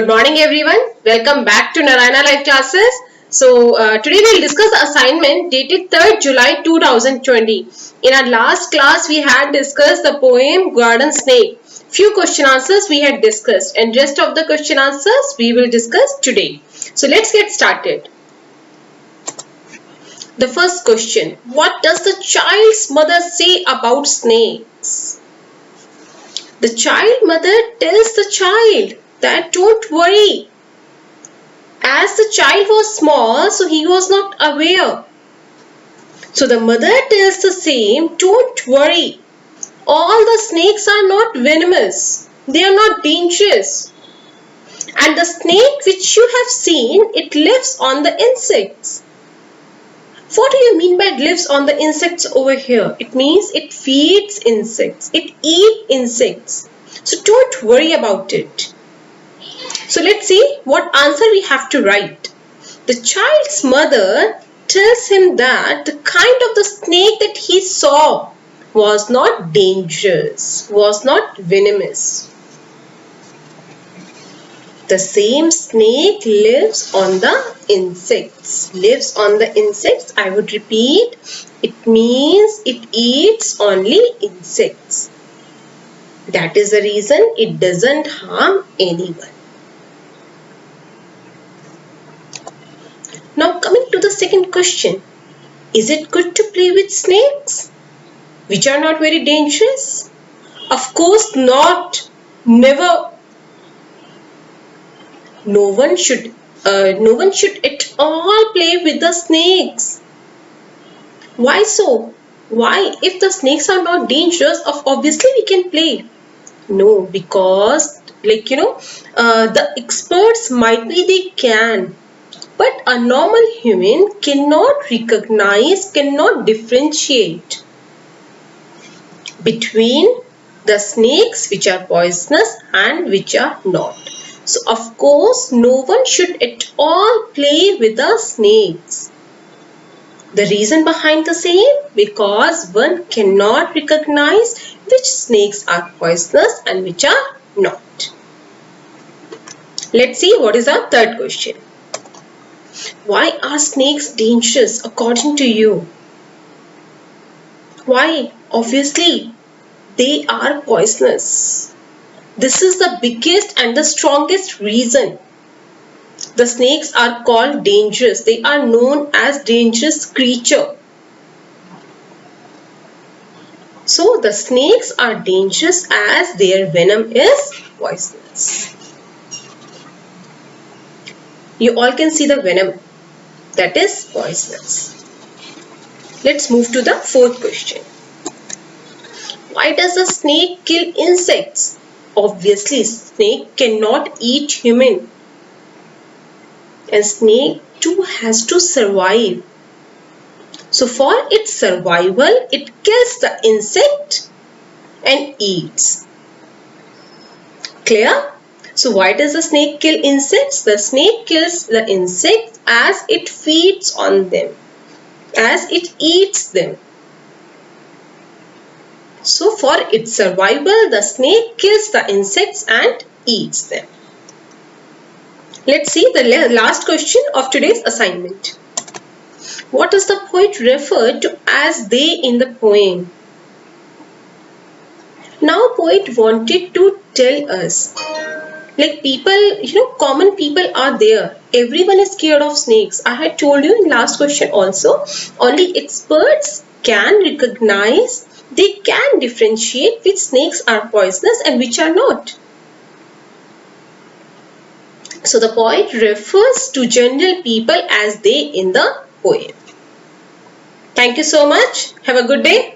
Good morning everyone. Welcome back to Narayana Live Classes. Today we'll discuss the assignment dated 3rd July 2020. In our last class we had discussed the poem Garden Snake. Few question answers we had discussed and rest of the question answers we will discuss today. So let's get started. The first question. What does the child's mother say about snakes? The child mother tells the child that don't worry. As the child was small, so he was not aware. So the mother tells the same, don't worry. All the snakes are not venomous. They are not dangerous. And the snake which you have seen, it lives on the insects. What do you mean by it lives on the insects over here? It means it feeds insects. It eats insects. So don't worry about it. So let's see what answer we have to write. The child's mother tells him that the kind of the snake that he saw was not dangerous, was not venomous. The same snake lives on the insects. Lives on the insects. I would repeat. It means it eats only insects. That is the reason it doesn't harm anyone. Now coming to the second question. Is it good to play with snakes which are not very dangerous? Of course not. Never. No one should at all play with the snakes. Why so? Why? If the snakes are not dangerous, obviously we can play. No, because the experts might be they can. But a normal human cannot recognize, cannot differentiate between the snakes which are poisonous and which are not. So of course no one should at all play with the snakes. The reason behind the same, because one cannot recognize which snakes are poisonous and which are not. Let's see what is our third question. Why are snakes dangerous according to you? Why? Obviously, they are poisonous. This is the biggest and the strongest reason. The snakes are called dangerous. They are known as dangerous creature. So the snakes are dangerous as their venom is poisonous. You all can see the venom that is poisonous. Let's move to the fourth question. Why does the snake kill insects? Obviously, snake cannot eat human. And snake too has to survive. So for its survival, it kills the insect and eats. Clear? So why does the snake kill insects? The snake kills the insects as it feeds on them, as it eats them. So for its survival, the snake kills the insects and eats them. Let's see the last question of today's assignment. What does the poet refer to as they in the poem? Now poet wanted to tell us, like people, common people are there. Everyone is scared of snakes. I had told you in last question also, only experts can recognize, they can differentiate which snakes are poisonous and which are not. So the poet refers to general people as they in the poem. Thank you so much. Have a good day.